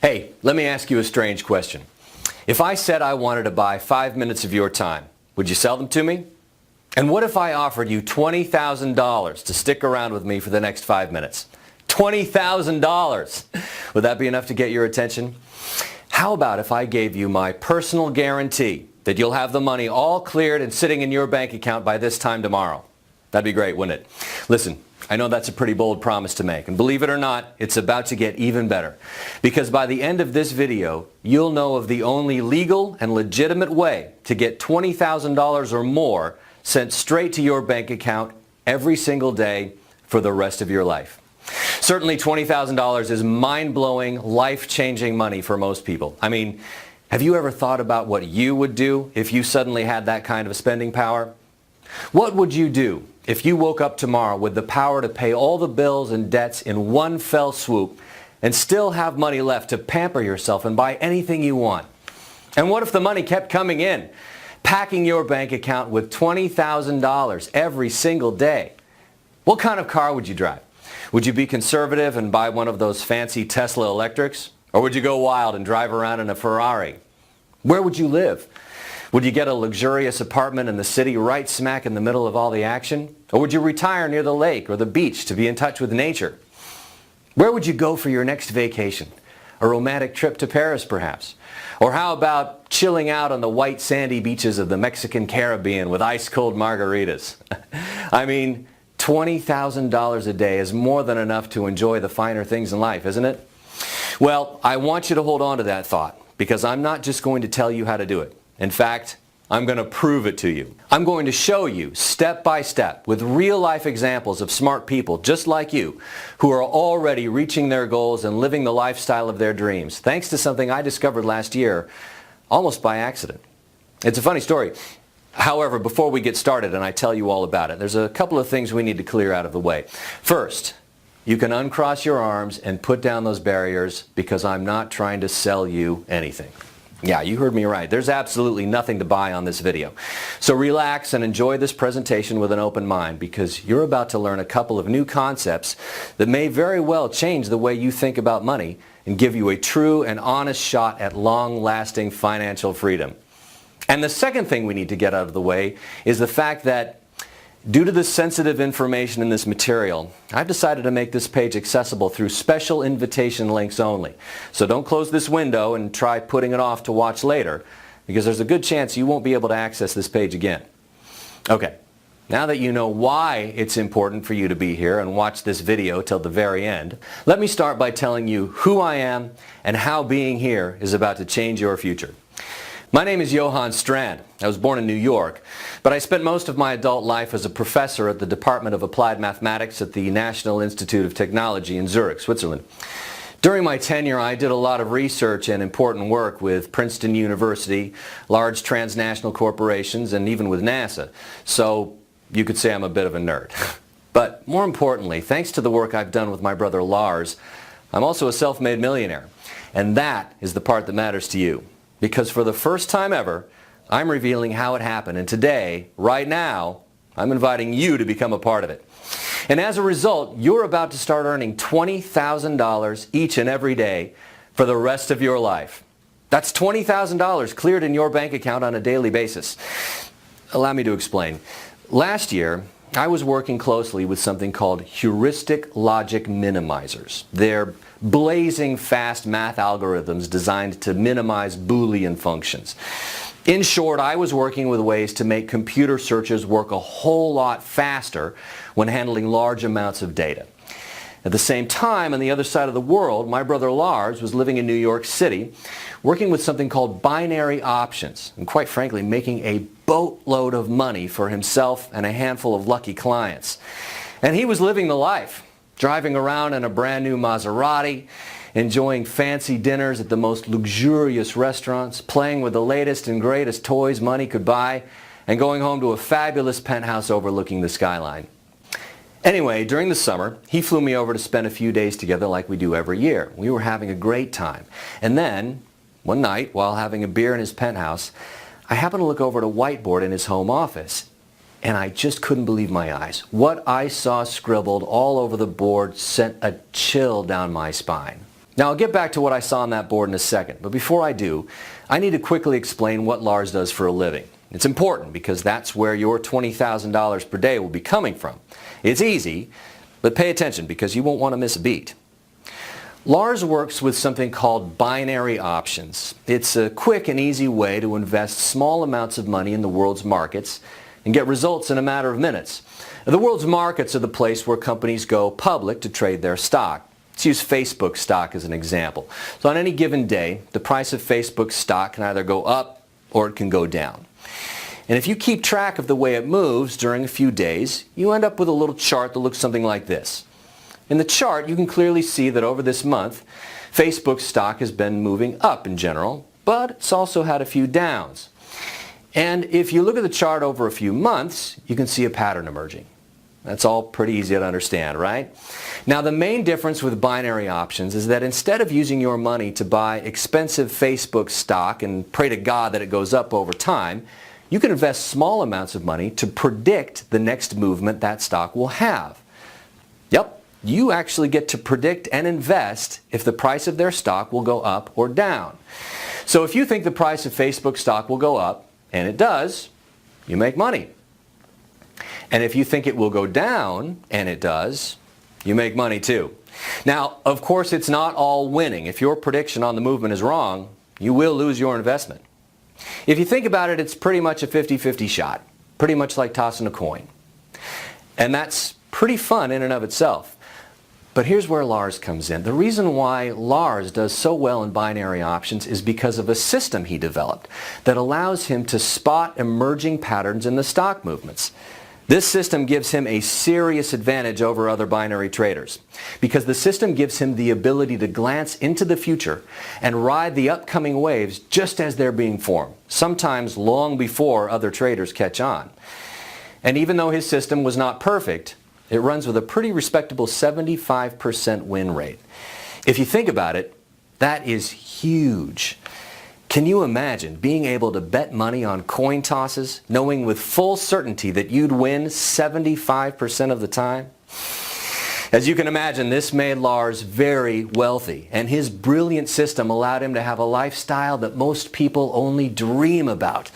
Hey, let me ask you a strange question. If I said I wanted to buy 5 minutes of your time, would you sell them to me? And what if I offered you $20,000 to stick around with me for the next 5 minutes? $20,000! Would that be enough to get your attention? How about if I gave you my personal guarantee that you'll have the money all cleared and sitting in your bank account by this time tomorrow? That'd be great, wouldn't it? Listen, I know that's a pretty bold promise to make, and believe it or not, it's about to get even better. Because by the end of this video, you'll know of the only legal and legitimate way to get $20,000 or more sent straight to your bank account every single day for the rest of your life. Certainly $20,000 is mind-blowing, life-changing money for most people. I mean, have you ever thought about what you would do if you suddenly had that kind of spending power? What would you do if you woke up tomorrow with the power to pay all the bills and debts in one fell swoop and still have money left to pamper yourself and buy anything you want? And what if the money kept coming in, packing your bank account with $20,000 every single day? What kind of car would you drive? Would you be conservative and buy one of those fancy Tesla electrics? Or would you go wild and drive around in a Ferrari? Where would you live? Would you get a luxurious apartment in the city right smack in the middle of all the action? Or would you retire near the lake or the beach to be in touch with nature? Where would you go for your next vacation? A romantic trip to Paris, perhaps? Or how about chilling out on the white sandy beaches of the Mexican Caribbean with ice-cold margaritas? I mean, $20,000 a day is more than enough to enjoy the finer things in life, isn't it? Well, I want you to hold on to that thought, because I'm not just going to tell you how to do it. In fact, I'm going to prove it to you. I'm going to show you step by step with real-life examples of smart people just like you who are already reaching their goals and living the lifestyle of their dreams, thanks to something I discovered last year almost by accident. It's a funny story. However, before we get started and I tell you all about it, there's a couple of things we need to clear out of the way. First, you can uncross your arms and put down those barriers because I'm not trying to sell you anything. Yeah, you heard me right. There's absolutely nothing to buy on this video. So relax and enjoy this presentation with an open mind, because you're about to learn a couple of new concepts that may very well change the way you think about money and give you a true and honest shot at long-lasting financial freedom. And the second thing we need to get out of the way is the fact that due to the sensitive information in this material, I've decided to make this page accessible through special invitation links only. So don't close this window and try putting it off to watch later, because there's a good chance you won't be able to access this page again. Okay, now that you know why it's important for you to be here and watch this video till the very end, let me start by telling you who I am and how being here is about to change your future. My name is Johann Strand. I was born in New York, but I spent most of my adult life as a professor at the Department of Applied Mathematics at the National Institute of Technology in Zurich, Switzerland. During my tenure, I did a lot of research and important work with Princeton University, large transnational corporations, and even with NASA. So you could say I'm a bit of a nerd. But more importantly, thanks to the work I've done with my brother Lars, I'm also a self-made millionaire. And that is the part that matters to you. Because for the first time ever, I'm revealing how it happened. And today, right now, I'm inviting you to become a part of it. And as a result, you're about to start earning $20,000 each and every day for the rest of your life. That's $20,000 cleared in your bank account on a daily basis. Allow me to explain. Last year, I was working closely with something called heuristic logic minimizers. They're blazing fast math algorithms designed to minimize Boolean functions. In short, I was working with ways to make computer searches work a whole lot faster when handling large amounts of data. At the same time, on the other side of the world, my brother Lars was living in New York City, working with something called binary options, and quite frankly, making a boatload of money for himself and a handful of lucky clients. And he was living the life, driving around in a brand new Maserati, enjoying fancy dinners at the most luxurious restaurants, playing with the latest and greatest toys money could buy, and going home to a fabulous penthouse overlooking the skyline. Anyway, during the summer, he flew me over to spend a few days together like we do every year. We were having a great time. And then, one night, while having a beer in his penthouse, I happened to look over at a whiteboard in his home office, and I just couldn't believe my eyes. What I saw scribbled all over the board sent a chill down my spine. Now I'll get back to what I saw on that board in a second, but before I do, I need to quickly explain what Lars does for a living. It's important because that's where your $20,000 per day will be coming from. It's easy, but pay attention because you won't want to miss a beat. Lars works with something called binary options. It's a quick and easy way to invest small amounts of money in the world's markets and get results in a matter of minutes. The world's markets are the place where companies go public to trade their stock. Let's use Facebook stock as an example. So on any given day, the price of Facebook stock can either go up or it can go down. And if you keep track of the way it moves during a few days, you end up with a little chart that looks something like this. In the chart, you can clearly see that over this month, Facebook stock has been moving up in general, but it's also had a few downs. And if you look at the chart over a few months, you can see a pattern emerging. That's all pretty easy to understand, right? Now, the main difference with binary options is that instead of using your money to buy expensive Facebook stock and pray to God that it goes up over time, you can invest small amounts of money to predict the next movement that stock will have. Yep, you actually get to predict and invest if the price of their stock will go up or down. So if you think the price of Facebook stock will go up, and it does, you make money. And if you think it will go down, and it does, you make money too. Now, of course, it's not all winning. If your prediction on the movement is wrong, you will lose your investment. If you think about it, it's pretty much a 50-50 shot, pretty much like tossing a coin. And that's pretty fun in and of itself. But here's where Lars comes in. The reason why Lars does so well in binary options is because of a system he developed that allows him to spot emerging patterns in the stock movements. This system gives him a serious advantage over other binary traders because the system gives him the ability to glance into the future and ride the upcoming waves just as they're being formed, sometimes long before other traders catch on. And even though his system was not perfect, it runs with a pretty respectable 75% win rate. If you think about it, that is huge. Can you imagine being able to bet money on coin tosses, knowing with full certainty that you'd win 75% of the time? As you can imagine, this made Lars very wealthy, and his brilliant system allowed him to have a lifestyle that most people only dream about.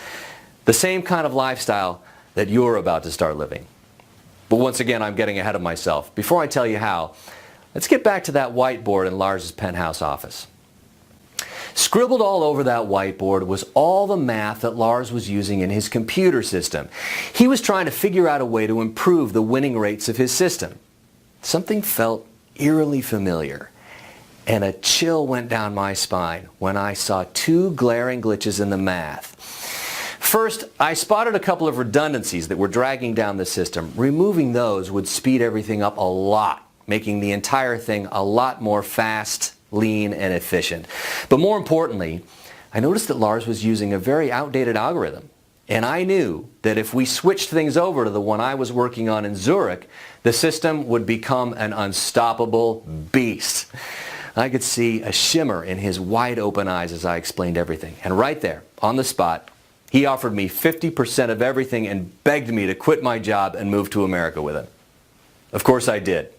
The same kind of lifestyle that you're about to start living. But once again, I'm getting ahead of myself. Before I tell you how, let's get back to that whiteboard in Lars's penthouse office. Scribbled all over that whiteboard was all the math that Lars was using in his computer system. He was trying to figure out a way to improve the winning rates of his system. Something felt eerily familiar, and a chill went down my spine when I saw two glaring glitches in the math. First, I spotted a couple of redundancies that were dragging down the system. Removing those would speed everything up a lot, making the entire thing a lot more fast, lean, and efficient. But more importantly, I noticed that Lars was using a very outdated algorithm. And I knew that if we switched things over to the one I was working on in Zurich, the system would become an unstoppable beast. I could see a shimmer in his wide open eyes as I explained everything. And right there, on the spot, he offered me 50% of everything and begged me to quit my job and move to America with him. Of course I did.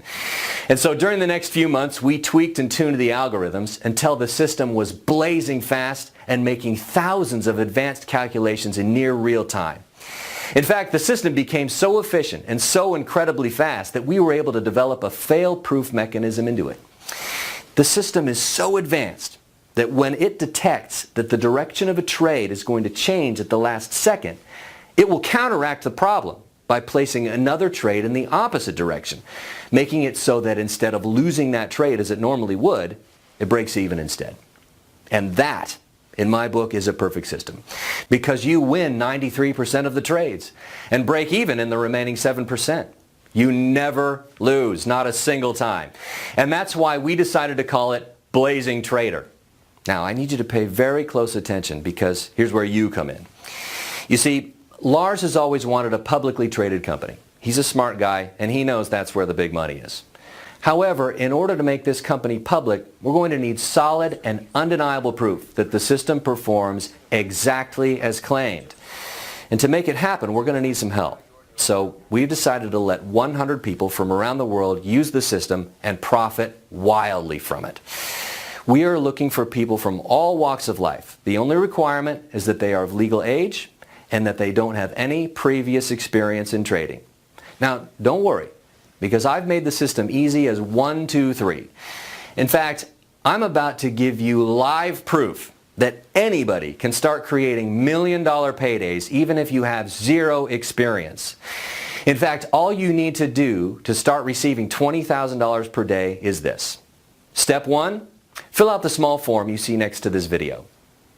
And so during the next few months, we tweaked and tuned the algorithms until the system was blazing fast and making thousands of advanced calculations in near real time. In fact, the system became so efficient and so incredibly fast that we were able to develop a fail-proof mechanism into it. The system is so advanced that when it detects that the direction of a trade is going to change at the last second, it will counteract the problem by placing another trade in the opposite direction, making it so that instead of losing that trade as it normally would, it breaks even instead. And that, in my book, is a perfect system, because you win 93% of the trades and break even in the remaining 7%. You never lose, not a single time. And that's why we decided to call it Blazing Trader. Now, I need you to pay very close attention because here's where you come in. You see, Lars has always wanted a publicly traded company. He's a smart guy, and he knows that's where the big money is. However, in order to make this company public, we're going to need solid and undeniable proof that the system performs exactly as claimed. And to make it happen, we're going to need some help. So we've decided to let 100 people from around the world use the system and profit wildly from it. We are looking for people from all walks of life. The only requirement is that they are of legal age and that they don't have any previous experience in trading. Now, don't worry, because I've made the system easy as 1, 2, 3. In fact, I'm about to give you live proof that anybody can start creating million-dollar paydays even if you have zero experience. In fact, all you need to do to start receiving $20,000 per day is this. Step 1, fill out the small form you see next to this video.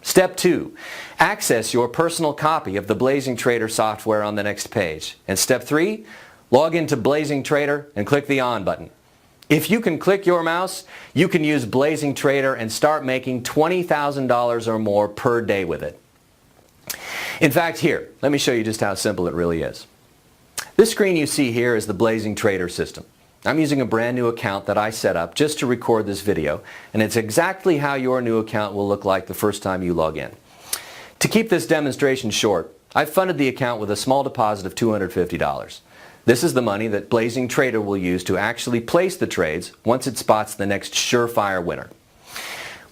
Step 2, access your personal copy of the Blazing Trader software on the next page. And step 3, log into Blazing Trader and click the On button. If you can click your mouse, you can use Blazing Trader and start making $20,000 or more per day with it. In fact, here, let me show you just how simple it really is. This screen you see here is the Blazing Trader system. I'm using a brand new account that I set up just to record this video, and it's exactly how your new account will look like the first time you log in. To keep this demonstration short, I've funded the account with a small deposit of $250. This is the money that Blazing Trader will use to actually place the trades once it spots the next surefire winner.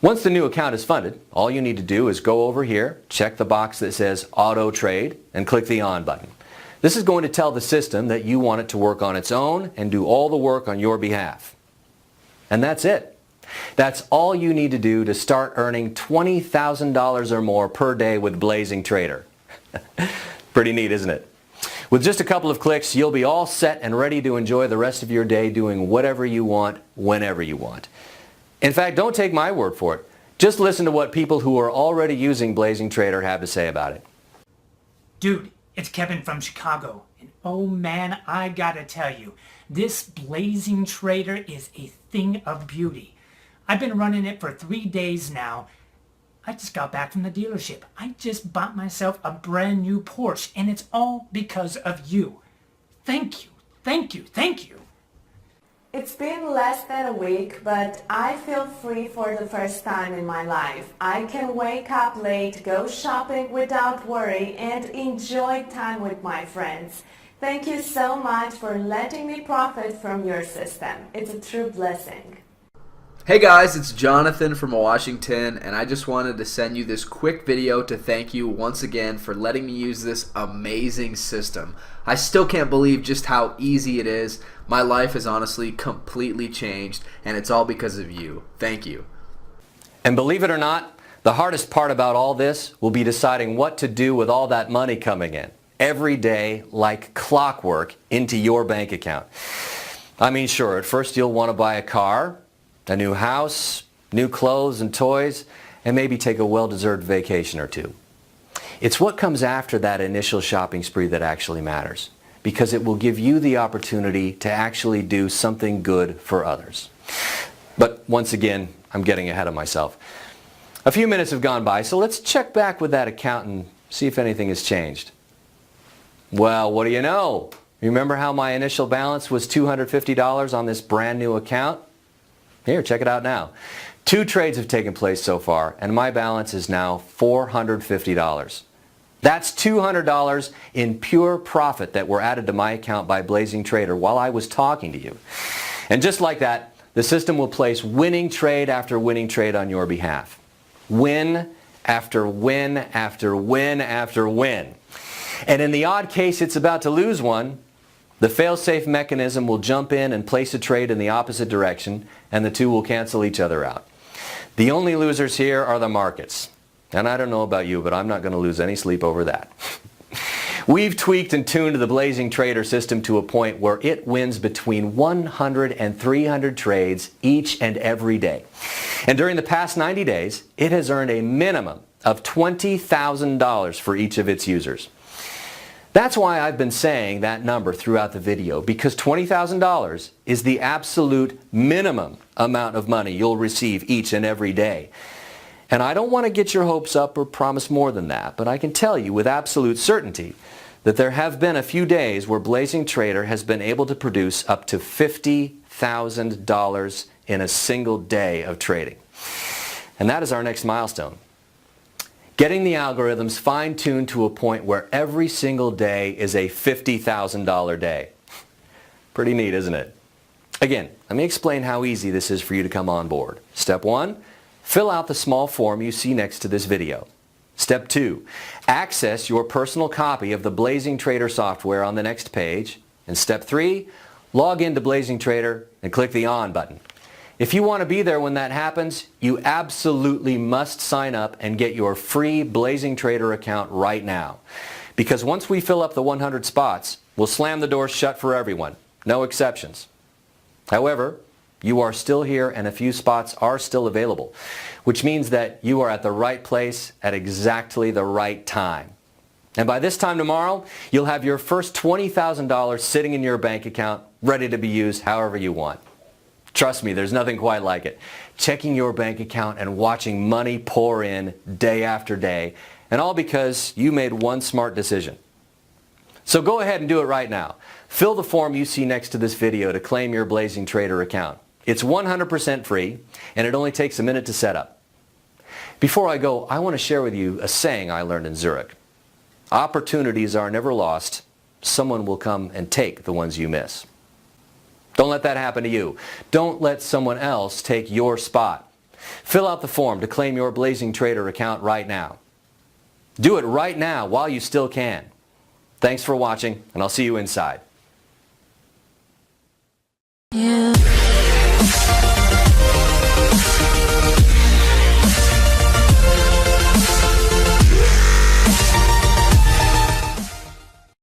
Once the new account is funded, all you need to do is go over here, check the box that says Auto Trade, and click the On button. This is going to tell the system that you want it to work on its own and do all the work on your behalf. And that's it. That's all you need to do to start earning $20,000 or more per day with Blazing Trader. Pretty neat, isn't it? With just a couple of clicks, you'll be all set and ready to enjoy the rest of your day doing whatever you want, whenever you want. In fact, don't take my word for it. Just listen to what people who are already using Blazing Trader have to say about it. Dude, it's Kevin from Chicago. And oh man, I gotta tell you, this Blazing Trader is a thing of beauty. I've been running it for 3 days now. I just got back from the dealership. I just bought myself a brand new Porsche, and it's all because of you. Thank you, thank you, thank you. It's been less than a week, but I feel free for the first time in my life. I can wake up late, go shopping without worry, and enjoy time with my friends. Thank you so much for letting me profit from your system. It's a true blessing. Hey guys, it's Jonathan from Washington, and I just wanted to send you this quick video to thank you once again for letting me use this amazing system. I still can't believe just how easy it is. My life has honestly completely changed, and it's all because of you. Thank you. And believe it or not, the hardest part about all this will be deciding what to do with all that money coming in every day like clockwork into your bank account. I mean, sure, at first you'll want to buy a car, a new house, new clothes and toys, and maybe take a well-deserved vacation or two. It's what comes after that initial shopping spree that actually matters, because it will give you the opportunity to actually do something good for others. But once again, I'm getting ahead of myself. A few minutes have gone by, so let's check back with that account and see if anything has changed. Well, what do you know? Remember how my initial balance was $250 on this brand new account? Here, check it out now. 2 trades have taken place so far, and my balance is now $450. That's $200 in pure profit that were added to my account by Blazing Trader while I was talking to you. And just like that, the system will place winning trade after winning trade on your behalf. Win after win after win after win. And in the odd case it's about to lose one, the fail-safe mechanism will jump in and place a trade in the opposite direction, and the two will cancel each other out. The only losers here are the markets. And I don't know about you, but I'm not going to lose any sleep over that. We've tweaked and tuned the Blazing Trader system to a point where it wins between 100 and 300 trades each and every day. And during the past 90 days, it has earned a minimum of $20,000 for each of its users. That's why I've been saying that number throughout the video, because $20,000 is the absolute minimum amount of money you'll receive each and every day. And I don't want to get your hopes up or promise more than that, but I can tell you with absolute certainty that there have been a few days where Blazing Trader has been able to produce up to $50,000 in a single day of trading. And that is our next milestone. Getting the algorithms fine-tuned to a point where every single day is a $50,000 day. Pretty neat, isn't it? Again, let me explain how easy this is for you to come on board. Step 1, Fill out the small form you see next to this video. Step 2. Access your personal copy of the Blazing Trader software on the next page. And Step 3. Log into Blazing Trader and click the On button. If you want to be there when that happens, you absolutely must sign up and get your free Blazing Trader account right now. Because once we fill up the 100 spots, we'll slam the doors shut for everyone. No exceptions. However, you are still here and a few spots are still available, which means that you are at the right place at exactly the right time. And by this time tomorrow, you'll have your first $20,000 sitting in your bank account, ready to be used however you want. Trust me, there's nothing quite like it. Checking your bank account and watching money pour in day after day, and all because you made one smart decision. So go ahead and do it right now. Fill the form you see next to this video to claim your Blazing Trader account. It's 100% free, and it only takes a minute to set up. Before I go, I want to share with you a saying I learned in Zurich. Opportunities are never lost. Someone will come and take the ones you miss. Don't let that happen to you. Don't let someone else take your spot. Fill out the form to claim your Blazing Trader account right now. Do it right now while you still can. Thanks for watching, and I'll see you inside. You